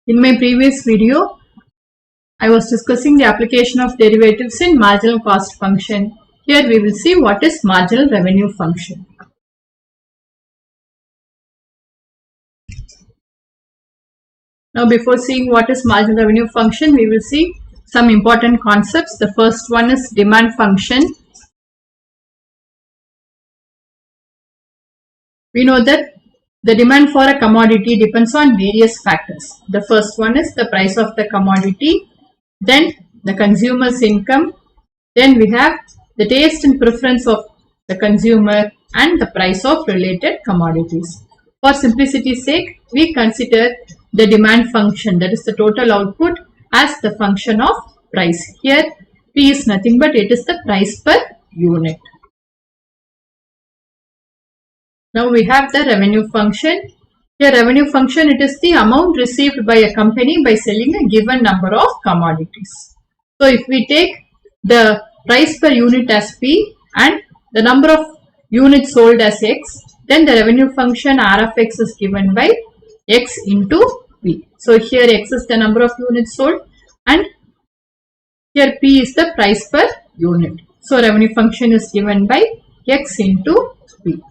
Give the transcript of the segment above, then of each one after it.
In my previous video, I was discussing the application of derivatives in marginal cost function. Here we will see what is marginal revenue function. Now before seeing what is marginal revenue function, we will see some important concepts. The first one is demand function. We know that the demand for a commodity depends on various factors. The first one is the price of the commodity, then the consumer's income, then we have the taste and preference of the consumer and the price of related commodities. For simplicity's sake, we consider the demand function, that is the total output, as the function of price. Here P is nothing but it is the price per unit. Now we have the revenue function. Here revenue function, it is the amount received by a company by selling a given number of commodities. So if we take the price per unit as P and the number of units sold as X, then the revenue function R of X is given by X into P. So here X is the number of units sold and here P is the price per unit. So revenue function is given by X into P.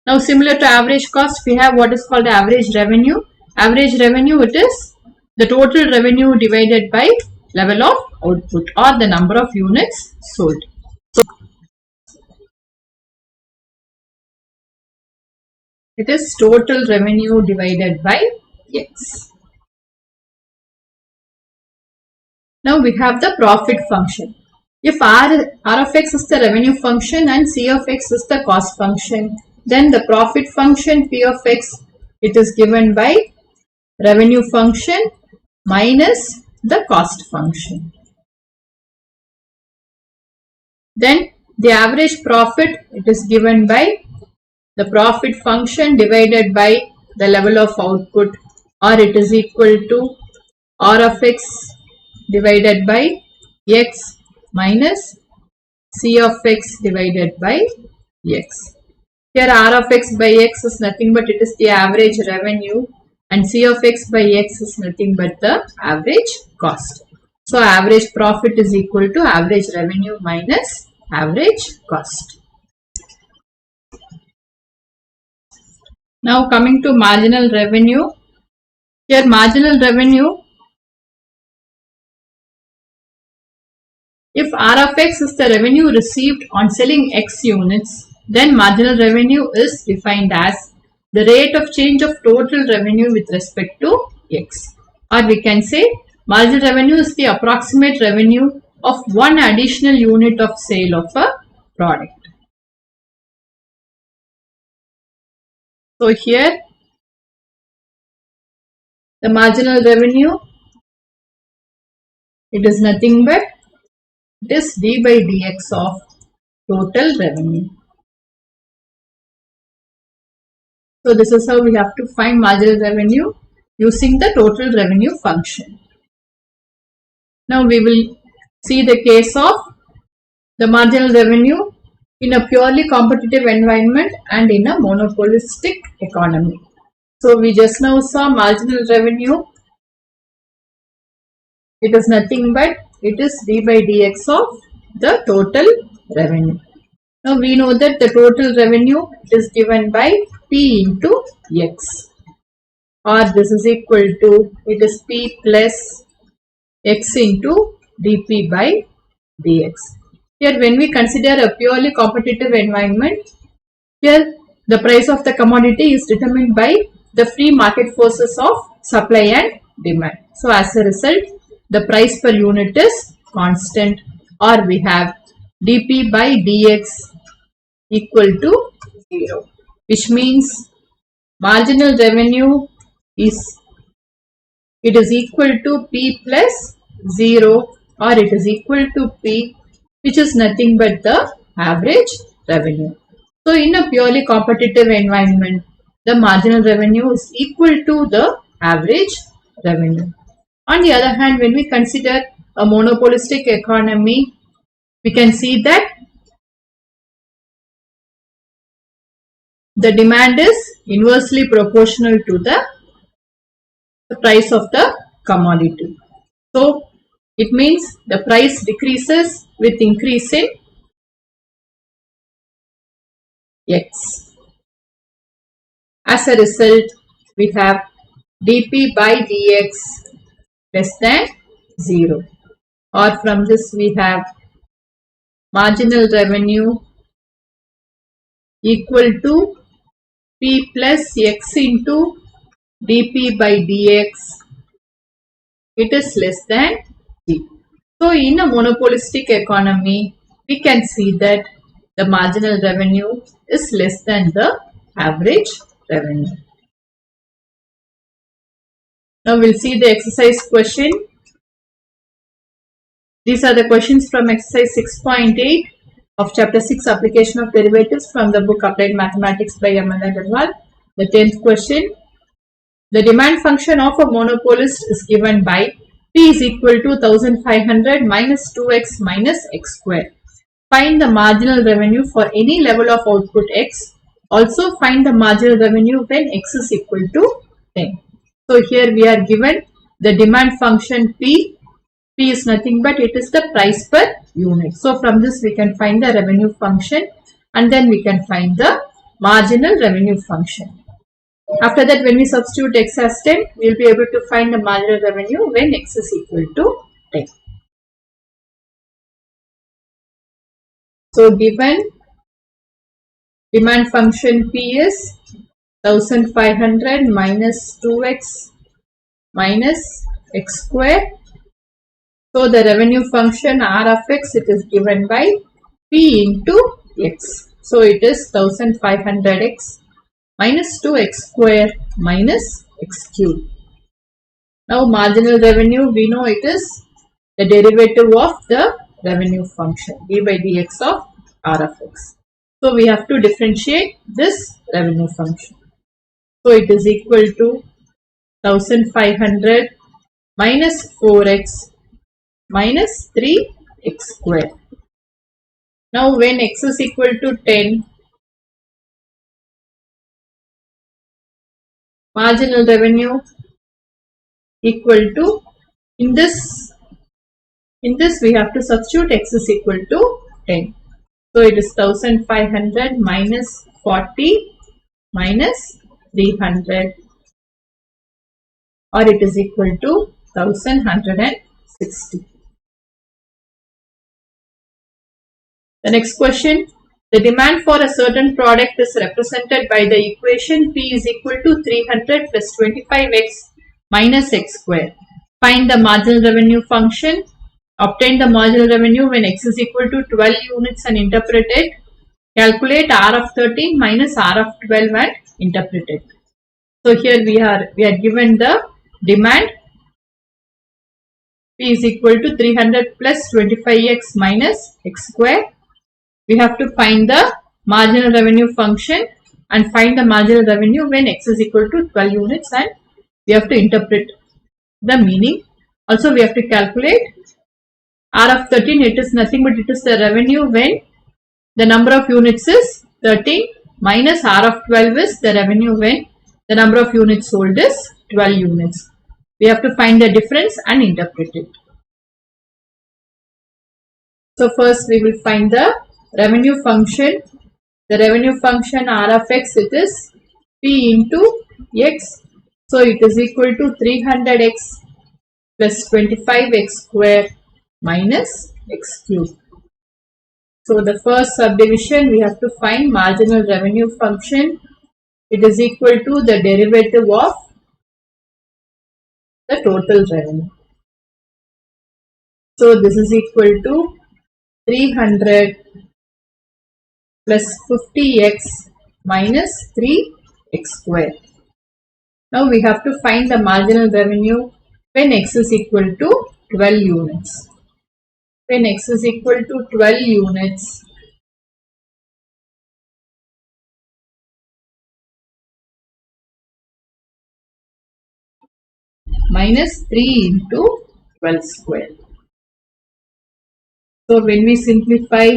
Now similar to average cost, we have what is called average revenue. Average revenue, it is the total revenue divided by level of output or the number of units sold. It is total revenue divided by X. Now we have the profit function. If R of X is the revenue function and C of X is the cost function, then the profit function P of X, it is given by revenue function minus the cost function. Then the average profit, it is given by the profit function divided by the level of output, or it is equal to R of X divided by X minus C of X divided by X. Here R of X by X is nothing but it is the average revenue and C of X by X is nothing but the average cost. So average profit is equal to average revenue minus average cost. Now coming to marginal revenue. Here marginal revenue, if R of X is the revenue received on selling X units, then marginal revenue is defined as the rate of change of total revenue with respect to X. Or we can say marginal revenue is the approximate revenue of one additional unit of sale of a product. So here the marginal revenue, it is nothing but it is d by dx of total revenue. So this is how we have to find marginal revenue using the total revenue function. Now we will see the case of the marginal revenue in a purely competitive environment and in a monopolistic economy. So we just now saw marginal revenue. It is nothing but it is d by dx of the total revenue. Now we know that the total revenue is given by P into X, or this is equal to it is P plus X into dP by dx. Here when we consider a purely competitive environment, here the price of the commodity is determined by the free market forces of supply and demand. So as a result, the price per unit is constant, or we have dP by dx equal to 0, which means marginal revenue is equal to P plus 0, or it is equal to P, which is nothing but the average revenue. So in a purely competitive environment, the marginal revenue is equal to the average revenue. On the other hand, when we consider a monopolistic economy, we can see that the demand is inversely proportional to the the price of the commodity. So it means the price decreases with increase in X. As a result, we have dP by dx less than 0. Or from this we have marginal revenue equal to P plus X into dP by dx. It is less than P. So in a monopolistic economy, we can see that the marginal revenue is less than the average revenue. Now we'll see the exercise question. These are the questions from exercise 6.8 of chapter 6 application of derivatives from the book Applied Mathematics by M. N. Agarwal. The 10th question. The demand function of a monopolist is given by P is equal to 1500 minus 2x minus x square. Find the marginal revenue for any level of output x. Also find the marginal revenue when x is equal to 10. So here we are given the demand function P. P is nothing but it is the price per unit. So from this we can find the revenue function and then we can find the marginal revenue function. After that, when we substitute x as 10, we will be able to find the marginal revenue when x is equal to 10. So given demand function P is 1500 minus 2x minus x square. So the revenue function R of x, it is given by P into x. So it is 1500x minus 2x square minus x cube. Now marginal revenue, we know it is the derivative of the revenue function d by dx of R of x. So we have to differentiate this revenue function. So it is equal to 1500 minus 4x minus 3x square. Now when x is equal to 10, marginal revenue equal to, in this we have to substitute x is equal to 10. So it is 1500 minus 40 minus 300 or it is equal to 1160. The next question. The demand for a certain product is represented by the equation P is equal to 300 plus 25x minus x square. Find the marginal revenue function. Obtain the marginal revenue when x is equal to 12 units and interpret it. Calculate R of 13 minus R of 12 and interpret it. So here we are given the demand P is equal to 300 plus 25x minus x square. We have to find the marginal revenue function and find the marginal revenue when x is equal to 12 units and we have to interpret the meaning. Also we have to calculate R of 13, it is nothing but it is the revenue when the number of units is 13 minus R of 12 is the revenue when the number of units sold is 12 units. We have to find the difference and interpret it. So first we will find the revenue function. The revenue function R of x, it is P into x. So it is equal to 300x plus 25x square minus x cube. So the first subdivision we have to find marginal revenue function. It is equal to the derivative of the total revenue. So this is equal to 300 plus 50x minus 3x square. Now we have to find the marginal revenue when x is equal to 12 units. When x is equal to 12 units, minus 3 into 12 square. So when we simplify,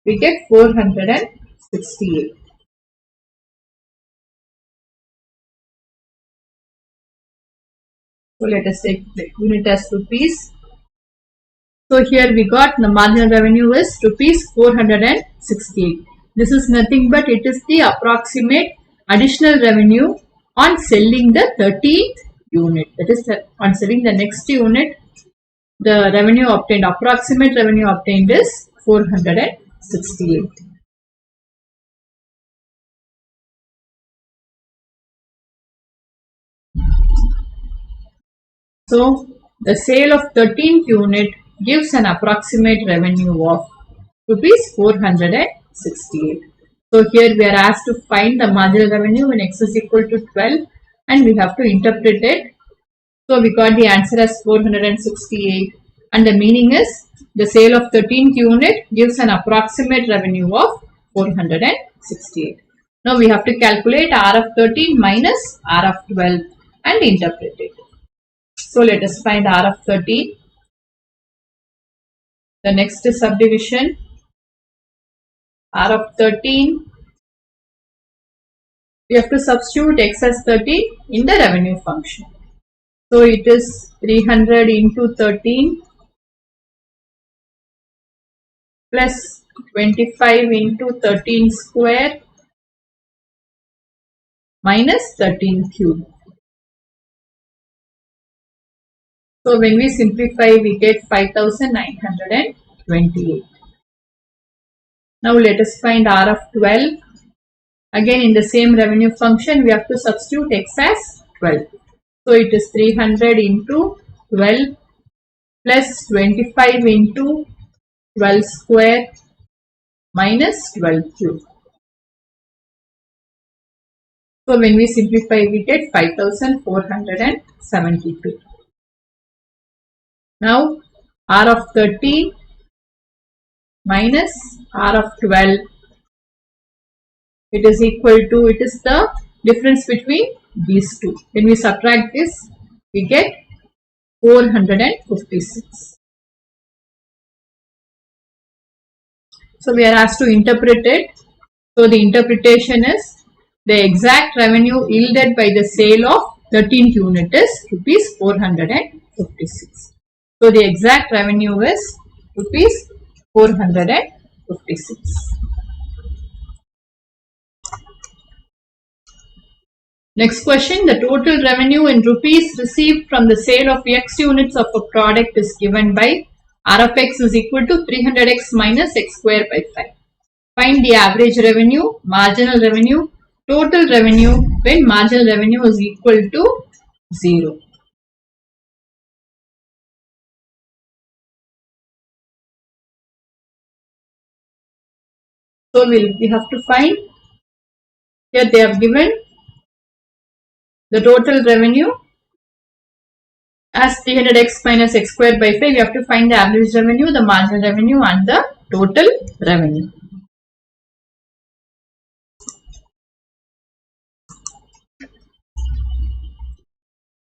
we get 468. So let us take the unit as rupees. So here we got the marginal revenue is rupees 468. This is nothing but it is the approximate additional revenue on selling the 13th unit. That is on selling the next unit, the revenue obtained, approximate revenue obtained is 468. So the sale of 13th unit gives an approximate revenue of rupees 468. So here we are asked to find the marginal revenue when x is equal to 12 and we have to interpret it. So we got the answer as 468 and the meaning is the sale of 13th unit gives an approximate revenue of 468. Now we have to calculate R of 13 minus R of 12 and interpret it. So let us find R of 13. The next is subdivision. R of 13. We have to substitute x as 13 in the revenue function. So it is 300 into 13 plus 25 into 13 square minus 13 cube. So when we simplify, we get 5928. Now let us find R of 12. Again in the same revenue function, we have to substitute x as 12. So it is 300 into 12 plus 25 into 12 square minus 12 cube. So when we simplify, we get 5472. Now R of 13 minus R of 12, it is equal to, it is the difference between these two. When we subtract this, we get 456. So we are asked to interpret it. So the interpretation is the exact revenue yielded by the sale of 13th unit is rupees 456. So the exact revenue is rupees 456. Next question, the total revenue in rupees received from the sale of x units of a product is given by R of x is equal to 300x minus x square by 5. Find the average revenue, marginal revenue, total revenue when marginal revenue is equal to 0. So we have to find, here they have given the total revenue as 300x minus x squared by 5. We have to find the average revenue, the marginal revenue and the total revenue.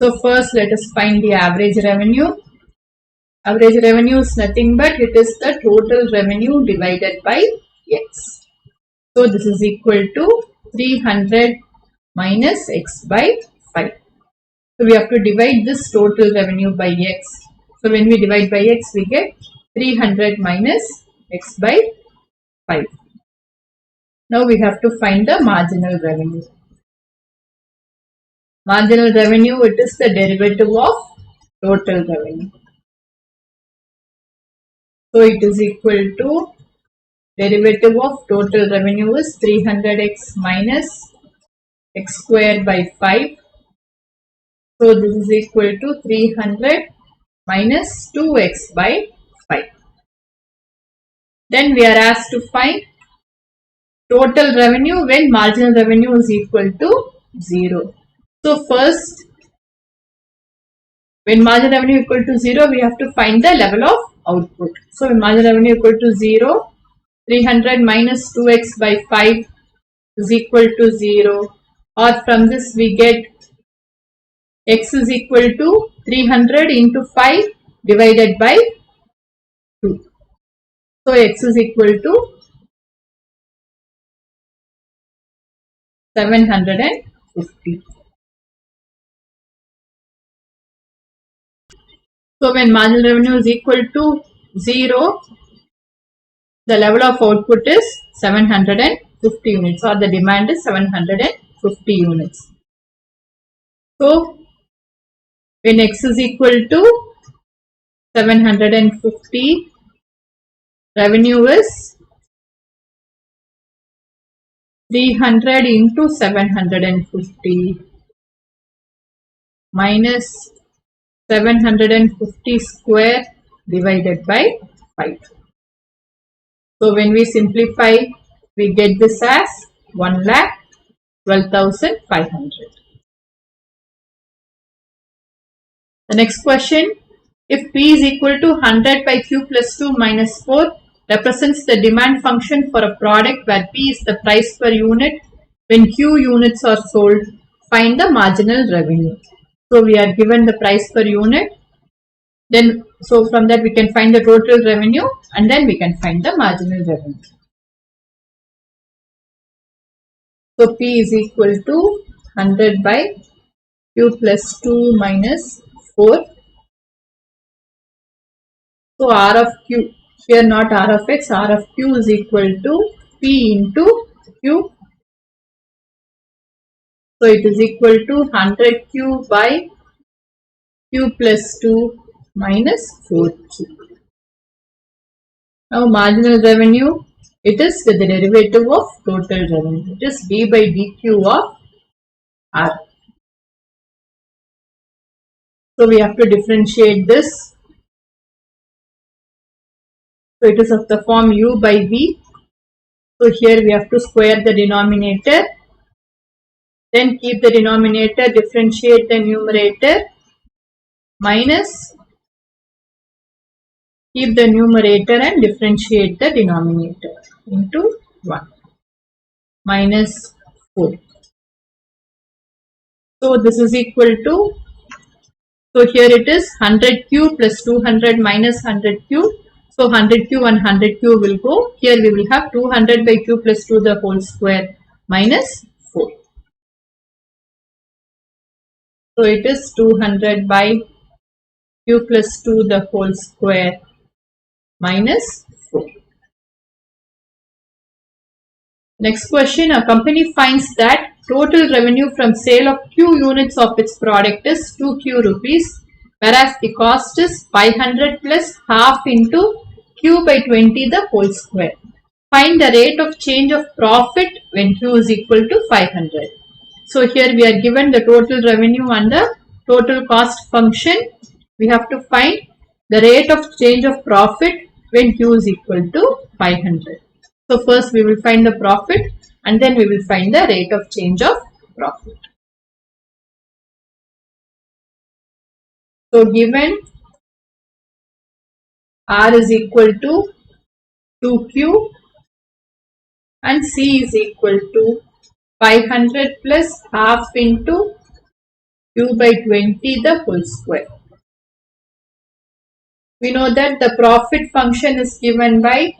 So first let us find the average revenue. Average revenue is nothing but it is the total revenue divided by x. So this is equal to 300 minus x by 5. So we have to divide this total revenue by x. So when we divide by x, we get 300 minus x by 5. Now we have to find the marginal revenue. Marginal revenue, it is the derivative of total revenue. So it is equal to derivative of total revenue is 300x minus x square by 5. So this is equal to 300 minus 2x by 5. Then we are asked to find total revenue when marginal revenue is equal to 0. So first, when marginal revenue equal to 0, we have to find the level of output. So when marginal revenue equal to 0, 300 minus 2x by 5 is equal to 0. Or from this we get x is equal to 300 into 5 divided by 2. So x is equal to 750. So when marginal revenue is equal to 0, the level of output is 750 units, or the demand is 750 units. So when X is equal to 750, revenue is 300 into 750 minus 750 square divided by 5. So when we simplify, we get this as 1,12,500. The next question, if P is equal to 100 by Q plus 2 minus 4 represents the demand function for a product where P is the price per unit when Q units are sold, find the marginal revenue. So we are given the price per unit, then so from that we can find the total revenue, and then we can find the marginal revenue. So P is equal to 100 by Q plus 2 minus 4. So R of Q, here not R of X, R of Q is equal to P into Q. So it is equal to 100Q by Q plus 2 minus 4Q. Now marginal revenue, it is with the derivative of total revenue. It is d by dq of R. So we have to differentiate this. So it is of the form u by v. So here we have to square the denominator. Then keep the denominator, differentiate the numerator, minus, keep the numerator and differentiate the denominator into 1 minus 4. So this is equal to, so here it is 100Q plus 200 minus 100Q. So 100Q and 100Q will go. Here we will have 200 by Q plus 2 the whole square minus 4. So it is 200 by Q plus 2 the whole square minus 4. Next question, a company finds that total revenue from sale of Q units of its product is 2Q rupees, whereas the cost is 500 plus half into Q by 20 the whole square. Find the rate of change of profit when Q is equal to 500. So here we are given the total revenue and the total cost function. We have to find the rate of change of profit when Q is equal to 500. So first we will find the profit and then we will find the rate of change of profit. So given R is equal to 2Q and C is equal to 500 plus half into Q by 20 the whole square. We know that the profit function is given by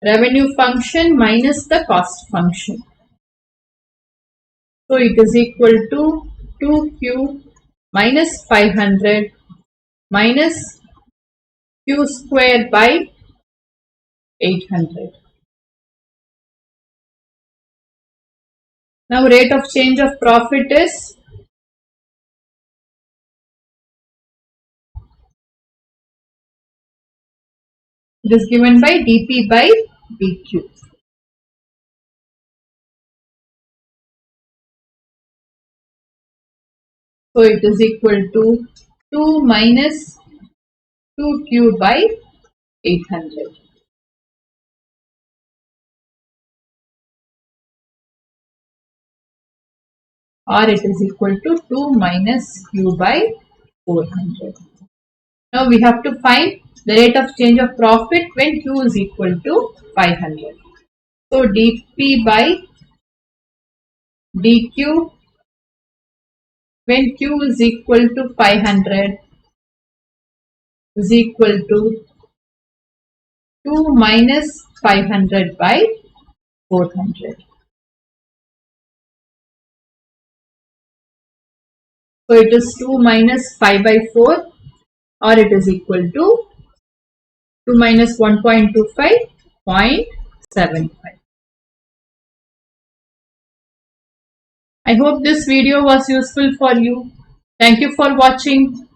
revenue function minus the cost function. So it is equal to 2Q minus 500 minus Q square by 800. Now rate of change of profit is it is given by dP by dQ. So it is equal to 2 minus 2Q by 800. Or it is equal to 2 minus Q by 400. Now we have to find the rate of change of profit when Q is equal to 500. So dP by dQ when Q is equal to 500 is equal to 2 minus 500 by 400. So it is 2 minus 5 by 4, or it is equal to 2 minus 1.25, 0.75. I hope this video was useful for you. Thank you for watching.